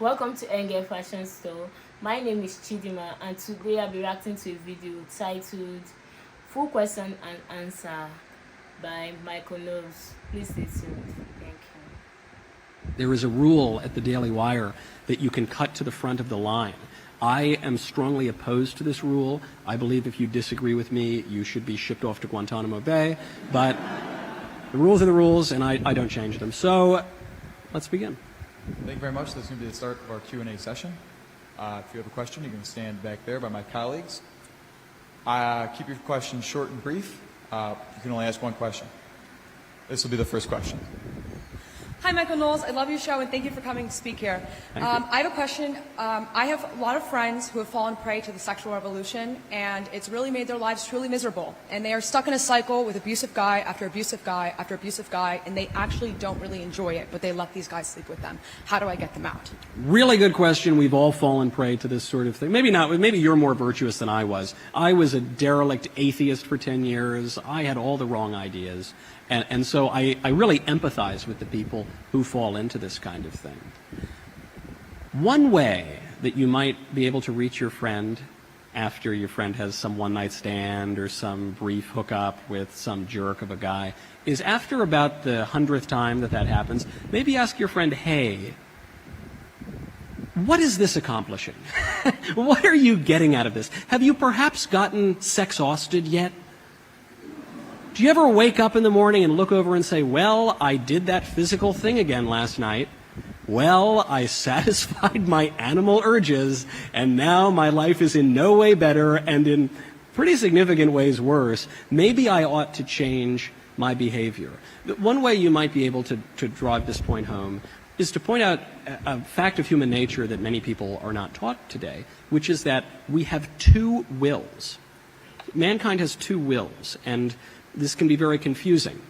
Welcome to Ngal Fashion Store. My name is Chidera, and today I'll be reacting to a video titled Full Question and Answer by Knowles. Please stay tuned. Thank you. There is a rule at the Daily Wire that you can cut to the front of the line. I am strongly opposed to this rule. I believe if you disagree with me, you should be shipped off to Guantanamo Bay. But the rules are the rules, and I don't change them. So let's begin. Thank you very much. This is going to be the start of our Q&A session. If you have a question, you can stand back there by my colleagues. Keep your questions short and brief. You can only ask one question. This will be the first question. Hi, Michael Knowles. I love your show, and thank you for coming to speak here. I have a question. I have a lot of friends who have fallen prey to the sexual revolution, and it's really made their lives truly miserable. And they are stuck in a cycle with abusive guy after abusive guy after abusive guy, and they actually don't really enjoy it, but they let these guys sleep with them. How do I get them out? Really good question. We've all fallen prey to this sort of thing. Maybe not. Maybe you're more virtuous than I was. I was a derelict atheist for 10 years. I had all the wrong ideas. And so I really empathize with the people who fall into this kind of thing. One way that you might be able to reach your friend after your friend has some one-night stand or some brief hookup with some jerk of a guy is after about the 100th time that happens, maybe ask your friend, hey, what is this accomplishing? What are you getting out of this? Have you perhaps gotten sex-hausted yet? Do you ever wake up in the morning and look over and say, well, I did that physical thing again last night. Well, I satisfied my animal urges, and now my life is in no way better and in pretty significant ways worse. Maybe I ought to change my behavior. One way you might be able to drive this point home is to point out a fact of human nature that many people are not taught today, which is that we have two wills. Mankind has two wills, and this can be very confusing.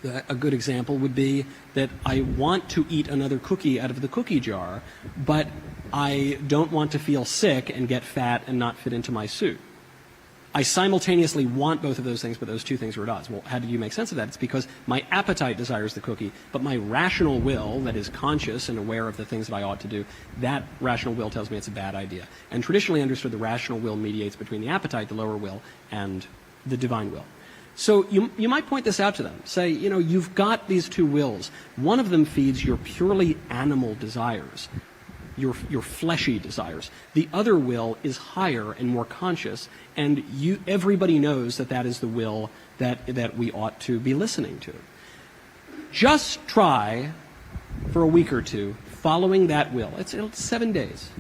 A good example would be that I want to eat another cookie out of the cookie jar, but I don't want to feel sick and get fat and not fit into my suit. I simultaneously want both of those things, but those two things are at odds. Well, how do you make sense of that? It's because my appetite desires the cookie, but my rational will, that is conscious and aware of the things that I ought to do, that rational will tells me it's a bad idea. And traditionally understood, the rational will mediates between the appetite, the lower will, and the divine will. So you might point this out to them. Say, you know, you've got these two wills. One of them feeds your purely animal desires, your fleshy desires. The other will is higher and more conscious, and everybody knows that is the will that we ought to be listening to. Just try for a week or two following that will. It's 7 days.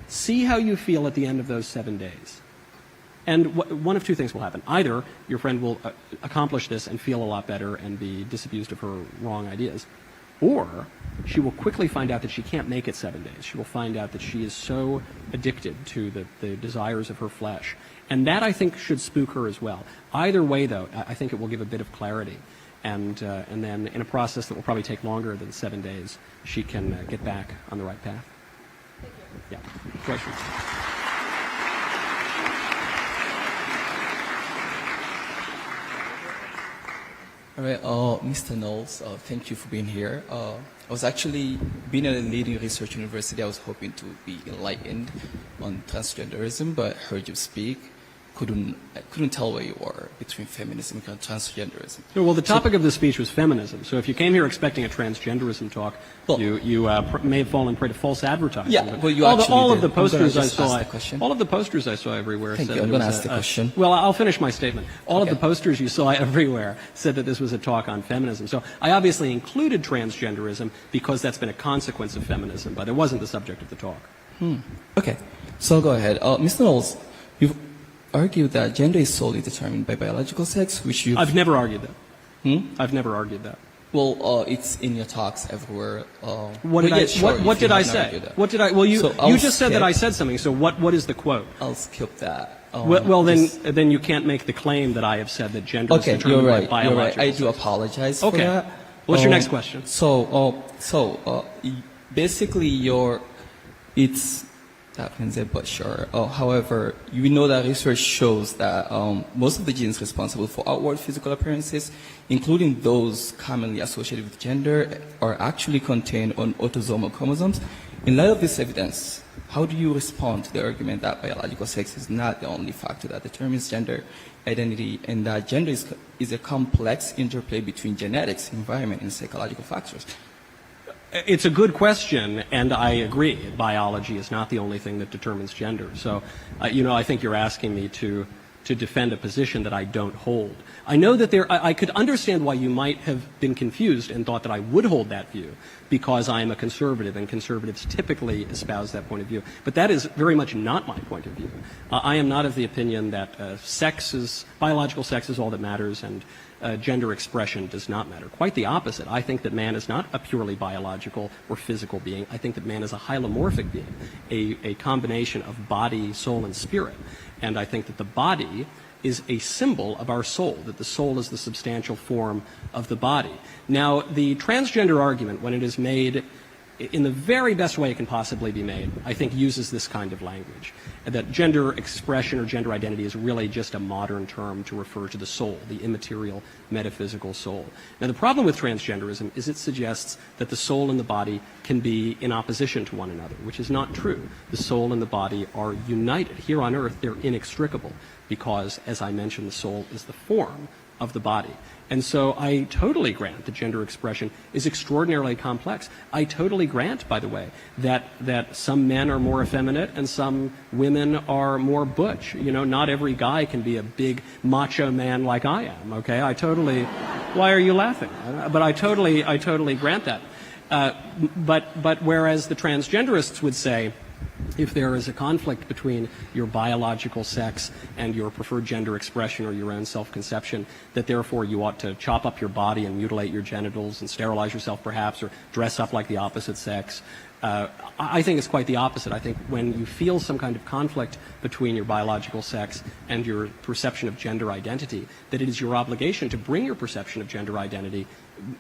See how you feel at the end of those 7 days. And one of two things will happen. Either your friend will accomplish this and feel a lot better and be disabused of her wrong ideas, or she will quickly find out that she can't make it 7 days. She will find out that she is so addicted to the desires of her flesh. And that, I think, should spook her as well. Either way, though, I think it will give a bit of clarity. And then in a process that will probably take longer than 7 days, she can get back on the right path. Yeah. Questions? All right, Mr. Knowles, thank you for being here. I was actually, being at a leading research university, I was hoping to be enlightened on transgenderism, but heard you speak. I couldn't tell where you were between feminism and transgenderism. Well, the topic of the speech was feminism. So if you came here expecting a transgenderism talk, you may have fallen prey to false advertising. Yeah, well, you all of the posters I saw everywhere Thank said you. I'm going to ask the question. Well, I'll finish my statement. All of the posters you saw everywhere said that this was a talk on feminism. So I obviously included transgenderism because that's been a consequence of feminism, but it wasn't the subject of the talk. Okay, so go ahead. Mr. Knowles, you've argued that gender is solely determined by biological sex, which you... I've never argued that. I've never argued that. Well, it's in your talks everywhere. What did I say? What did I? Well, you just said that I said something. So what is the quote? I'll skip that. Then you can't make the claim that I have said that gender is determined by biological you're right. I sex. do apologize for that. What's your next question? Basically, it's but sure. However, we know that research shows that most of the genes responsible for outward physical appearances, including those commonly associated with gender, are actually contained on autosomal chromosomes, In light of this evidence, how do you respond to the argument that biological sex is not the only factor that determines gender identity, and that gender is a complex interplay between genetics, environment, and psychological factors? It's a good question, and I agree. Biology is not the only thing that determines gender. So, I think you're asking me to defend a position that I don't hold. I know that I could understand why you might have been confused and thought that I would hold that view, because I am a conservative, and conservatives typically espouse that point of view. But that is very much not my point of view. I am not of the opinion that biological sex is all that matters, and gender expression does not matter. Quite the opposite. I think that man is not a purely biological or physical being. I think that man is a hylomorphic being, a combination of body, soul, and spirit. And I think that the body is a symbol of our soul, that the soul is the substantial form of the body. Now, the transgender argument, when it is made in the very best way it can possibly be made, I think uses this kind of language, that gender expression or gender identity is really just a modern term to refer to the soul, the immaterial, metaphysical soul. Now, the problem with transgenderism is it suggests that the soul and the body can be in opposition to one another, which is not true. The soul and the body are united. Here on earth, they're inextricable because, as I mentioned, the soul is the form of the body. And so I totally grant that gender expression is extraordinarily complex. I totally grant, by the way, that some men are more effeminate and some women are more butch. Not every guy can be a big macho man like I am, okay? Why are you laughing? But I totally grant that. But whereas the transgenderists would say, if there is a conflict between your biological sex and your preferred gender expression or your own self-conception, that therefore you ought to chop up your body and mutilate your genitals and sterilize yourself perhaps, or dress up like the opposite sex. I think it's quite the opposite. I think when you feel some kind of conflict between your biological sex and your perception of gender identity, that it is your obligation to bring your perception of gender identity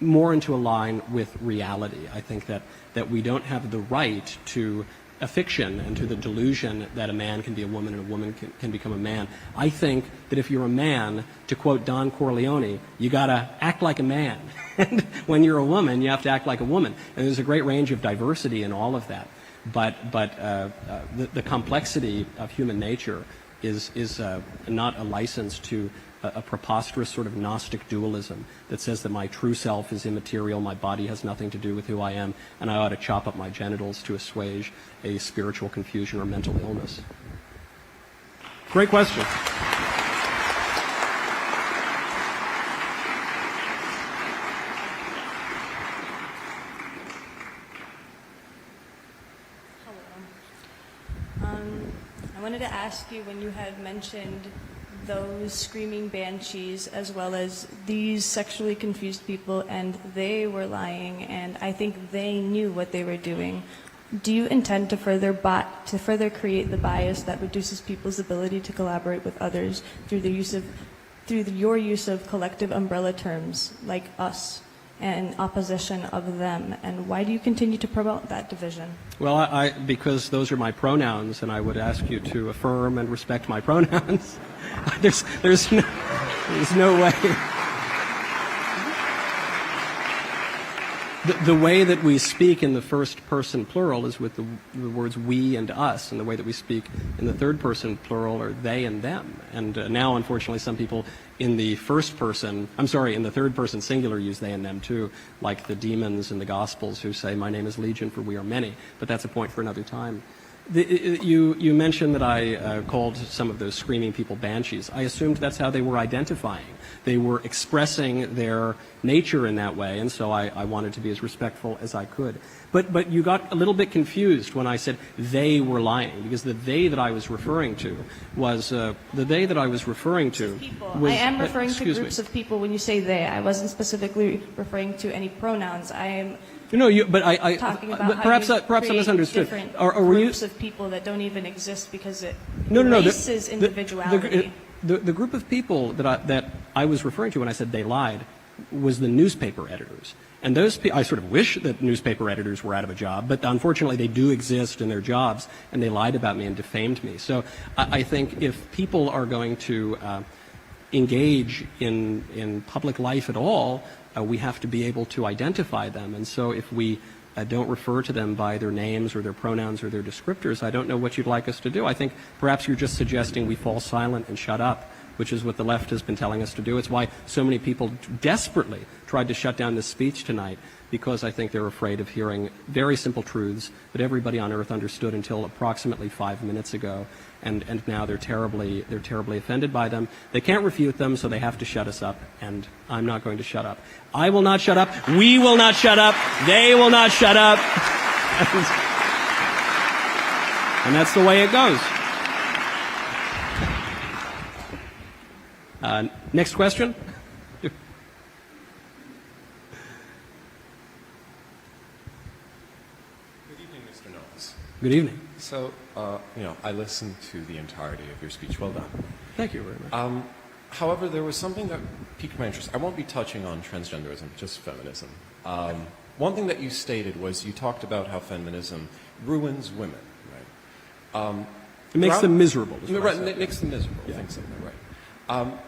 more into a line with reality. I think that we don't have the right to a fiction and to the delusion that a man can be a woman and a woman can become a man. I think that if you're a man, to quote Don Corleone, you got to act like a man. And when you're a woman, you have to act like a woman. And there's a great range of diversity in all of that. But the complexity of human nature is not a license to a preposterous sort of Gnostic dualism that says that my true self is immaterial, my body has nothing to do with who I am, and I ought to chop up my genitals to assuage a spiritual confusion or mental illness. Great question. I wanted to ask you, when you had mentioned those screaming banshees as well as these sexually confused people, and they were lying, and I think they knew what they were doing. Do you intend to further create the bias that reduces people's ability to collaborate with others through your use of collective umbrella terms like us and opposition of them? And why do you continue to promote that division? Well, because those are my pronouns, and I would ask you to affirm and respect my pronouns. There's no way. The way that we speak in the first person plural is with the words we and us, and the way that we speak in the third person plural are they and them. And now, unfortunately, some people in the third person singular use they and them too, like the demons in the Gospels who say, "My name is Legion, for we are many." But that's a point for another time. You mentioned that I called some of those screaming people banshees. I assumed that's how they were identifying. They were expressing their nature in that way, and so I wanted to be as respectful as I could. But you got a little bit confused when I said they were lying, because the they that I was referring to was I am referring to groups of people when you say they. I wasn't specifically referring to any pronouns. I am talking about perhaps I misunderstood. Different groups of people that don't even exist because it erases individuality. The group of people that I was referring to when I said they lied was the newspaper editors. And those I sort of wish that newspaper editors were out of a job, but unfortunately they do exist in their jobs, and they lied about me and defamed me. So I think if people are going to engage in public life at all, we have to be able to identify them. And so if we don't refer to them by their names or their pronouns or their descriptors, I don't know what you'd like us to do. I think perhaps you're just suggesting we fall silent and shut up, which is what the left has been telling us to do. It's why so many people desperately tried to shut down this speech tonight, because I think they're afraid of hearing very simple truths that everybody on earth understood until approximately 5 minutes ago, and now they're terribly offended by them. They can't refute them, so they have to shut us up, and I'm not going to shut up. I will not shut up. We will not shut up. They will not shut up. And that's the way it goes. Next question. Good evening, Mr. Knowles. Good evening. So, I listened to the entirety of your speech. Well done. Thank you very much. However, there was something that piqued my interest. I won't be touching on transgenderism, just feminism. One thing that you stated was you talked about how feminism ruins women, right? It makes them miserable. Right, it makes them miserable. Yeah. I think so, right.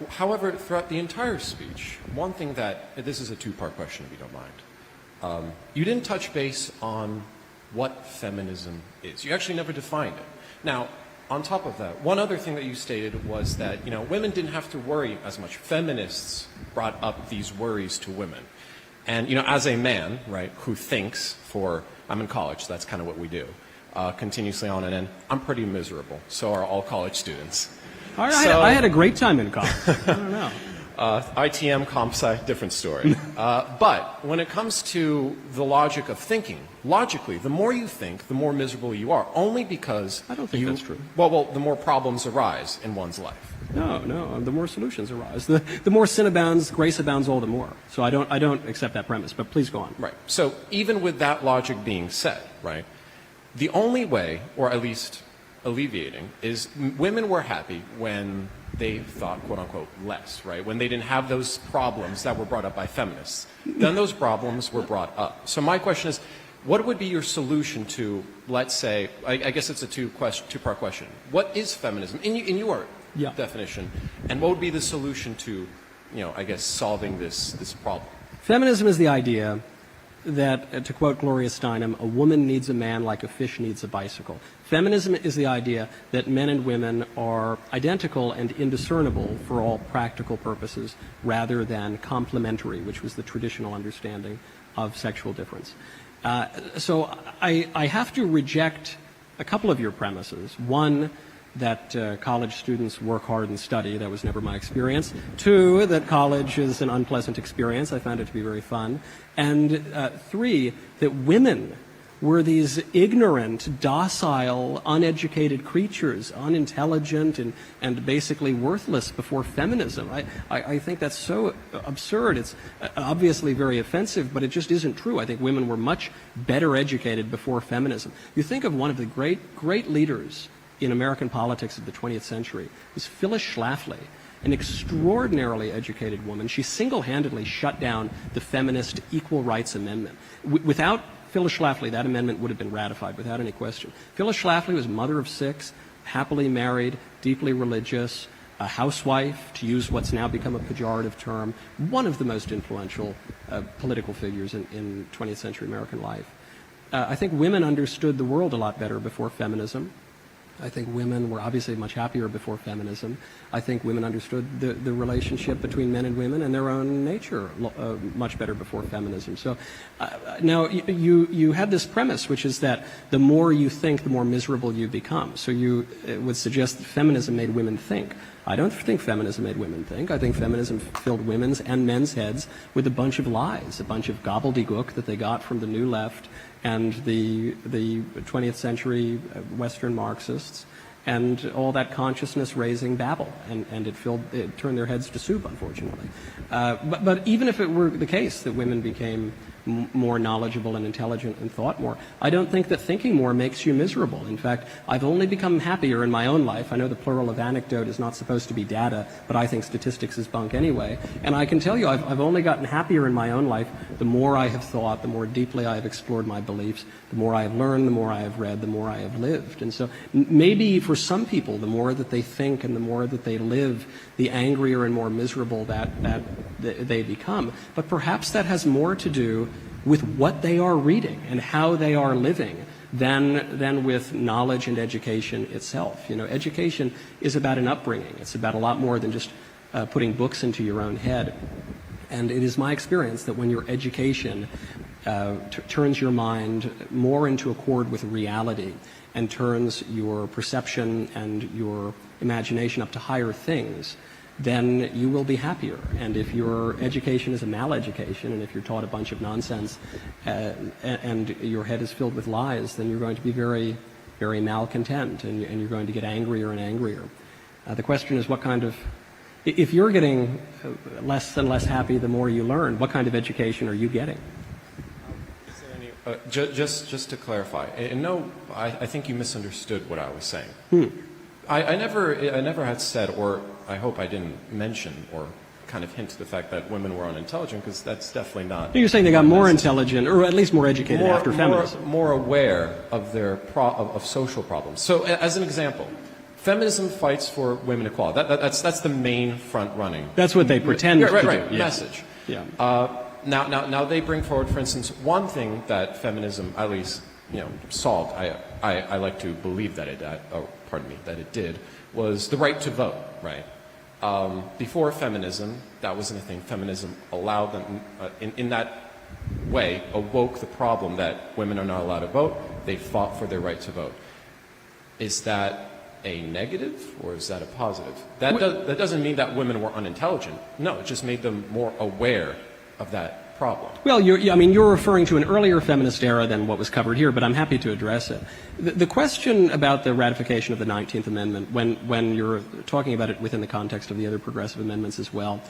However, throughout the entire speech, one thing this is a two-part question, if you don't mind. You didn't touch base on what feminism is. You actually never defined it. Now, on top of that, one other thing that you stated was that, women didn't have to worry as much. Feminists brought up these worries to women. And, as a man, right, who thinks I'm in college, so that's kind of what we do, continuously on and in, I'm pretty miserable. So are all college students. I had a great time in college. I don't know. ITM, comp sci, different story. But when it comes to the logic of thinking, logically, the more you think, the more miserable you are, only because I don't think that's true. Well, the more problems arise in one's life. No, the more solutions arise. The more sin abounds, grace abounds all the more. So I don't accept that premise, but please go on. Right. So even with that logic being said, right, the only way, or at least alleviating, is women were happy when they thought, quote unquote, less, right? When they didn't have those problems that were brought up by feminists. Then those problems were brought up. So my question is, what would be your solution to, let's say, I guess it's a two-part question. What is feminism in your definition? And what would be the solution to, solving this problem? Feminism is the idea that, to quote Gloria Steinem, a woman needs a man like a fish needs a bicycle. Feminism is the idea that men and women are identical and indiscernible for all practical purposes, rather than complementary, which was the traditional understanding of sexual difference. So I have to reject a couple of your premises. One, that college students work hard and study. That was never my experience. Two, that college is an unpleasant experience. I found it to be very fun. And three, that women were these ignorant, docile, uneducated creatures, unintelligent and basically worthless before feminism. I think that's so absurd. It's obviously very offensive, but it just isn't true. I think women were much better educated before feminism. You think of one of the great leaders in American politics of the 20th century was Phyllis Schlafly, an extraordinarily educated woman. She single-handedly shut down the feminist Equal Rights Amendment. Without Phyllis Schlafly, that amendment would have been ratified without any question. Phyllis Schlafly was a mother of 6, happily married, deeply religious, a housewife, to use what's now become a pejorative term, one of the most influential political figures in 20th century American life. I think women understood the world a lot better before feminism. I think women were obviously much happier before feminism. I think women understood the relationship between men and women and their own nature much better before feminism. So now you had this premise, which is that the more you think, the more miserable you become. So you would suggest that feminism made women think. I don't think feminism made women think. I think feminism filled women's and men's heads with a bunch of lies, a bunch of gobbledygook that they got from the New Left and the 20th century Western Marxists, and all that consciousness-raising babble, and it turned their heads to soup, unfortunately. But even if it were the case that women became more knowledgeable and intelligent and thought more, I don't think that thinking more makes you miserable. In fact, I've only become happier in my own life. I know the plural of anecdote is not supposed to be data, but I think statistics is bunk anyway. And I can tell you I've only gotten happier in my own life the more I have thought, the more deeply I have explored my beliefs, the more I have learned, the more I have read, the more I have lived. And so maybe for some people, the more that they think and the more that they live, the angrier and more miserable that they become. But perhaps that has more to do with what they are reading and how they are living than with knowledge and education itself. You know, education is about an upbringing. It's about a lot more than just putting books into your own head. And it is my experience that when your education turns your mind more into accord with reality and turns your perception and your imagination up to higher things, then you will be happier. And if your education is a maleducation, and if you're taught a bunch of nonsense and your head is filled with lies, then you're going to be very, very malcontent, and you're going to get angrier and angrier. The question is, what kind of, if you're getting less and less happy the more you learn, what kind of education are you getting? Just to clarify, and no, I think you misunderstood what I was saying. I never had said, or I hope I didn't mention or kind of hint to the fact that women were unintelligent, because that's definitely not. You're saying they got more intelligent, or at least more educated after feminism. More aware of their of social problems. So, as an example, feminism fights for women equality. That's the main front running. That's what they pretend to do. Right. Yeah. Message. Yeah. Now they bring forward, for instance, one thing that feminism, at least, solved. I like to believe that it did, was the right to vote. Right. Before feminism, that wasn't a thing. Feminism allowed them, in that way, awoke the problem that women are not allowed to vote. They fought for their right to vote. Is that a negative, or is that a positive? That doesn't mean that women were unintelligent. No, it just made them more aware of that problem. Well, you're referring to an earlier feminist era than what was covered here, but I'm happy to address it. The question about the ratification of the 19th Amendment, when you're talking about it within the context of the other progressive amendments as well,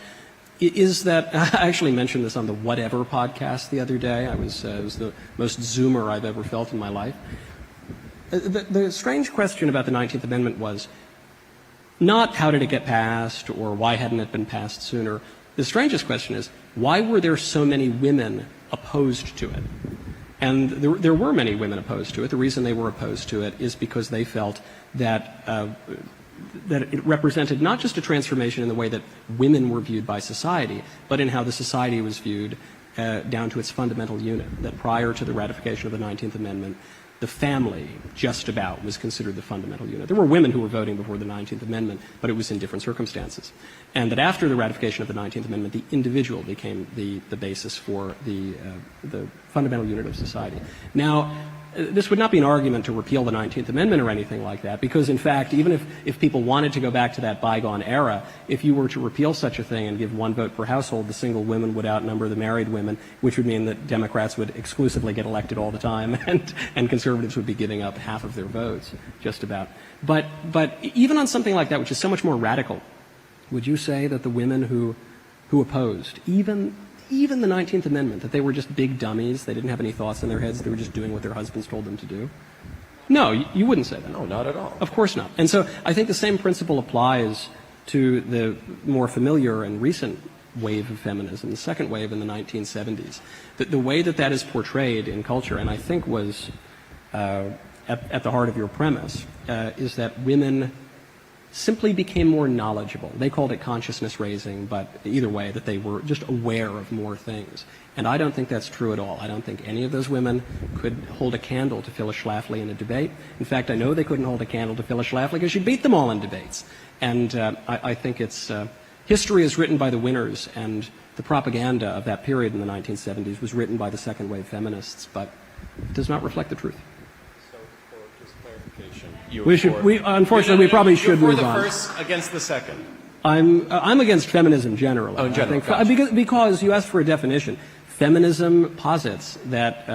is that, I actually mentioned this on the Whatever podcast the other day. It was the most Zoomer I've ever felt in my life. The strange question about the 19th Amendment was not how did it get passed or why hadn't it been passed sooner. The strangest question is, why were there so many women opposed to it? And there were many women opposed to it. The reason they were opposed to it is because they felt that it represented not just a transformation in the way that women were viewed by society, but in how the society was viewed down to its fundamental unit, that prior to the ratification of the 19th Amendment, the family, just about, was considered the fundamental unit. There were women who were voting before the 19th Amendment, but it was in different circumstances. And that after the ratification of the 19th Amendment, the individual became the basis for the fundamental unit of society. Now, this would not be an argument to repeal the 19th Amendment or anything like that, because, in fact, even if people wanted to go back to that bygone era, if you were to repeal such a thing and give one vote per household, the single women would outnumber the married women, which would mean that Democrats would exclusively get elected all the time, and conservatives would be giving up half of their votes, just about. But even on something like that, which is so much more radical, would you say that the women who opposed, even the 19th Amendment, that they were just big dummies, they didn't have any thoughts in their heads, they were just doing what their husbands told them to do? No, you wouldn't say that. No, not at all. Of course not. And so I think the same principle applies to the more familiar and recent wave of feminism, the second wave in the 1970s. The way that is portrayed in culture, and I think was at the heart of your premise, is that women simply became more knowledgeable. They called it consciousness raising, but either way, that they were just aware of more things. And I don't think that's true at all. I don't think any of those women could hold a candle to Phyllis Schlafly in a debate. In fact, I know they couldn't hold a candle to Phyllis Schlafly because she beat them all in debates. And I think it's history is written by the winners, and the propaganda of that period in the 1970s was written by the second wave feminists, but it does not reflect the truth. Unfortunately, we probably should move on. For the first against the second. I'm against feminism generally. Oh, in general. I think, because you asked for a definition. Feminism posits that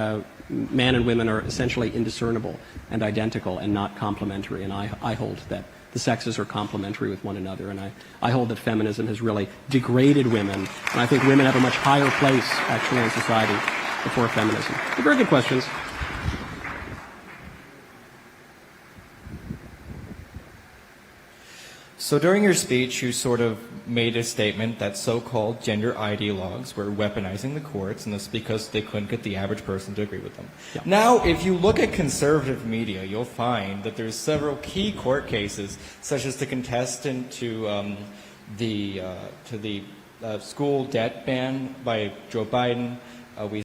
man and women are essentially indiscernible and identical and not complementary, and I hold that the sexes are complementary with one another, and I hold that feminism has really degraded women, and I think women have a much higher place, actually, in society before feminism. They're very good questions. So during your speech, you sort of made a statement that so-called gender ideologues were weaponizing the courts, and that's because they couldn't get the average person to agree with them. Yeah. Now, if you look at conservative media, you'll find that there's several key court cases, such as the contestant to the school debt ban by Joe Biden. We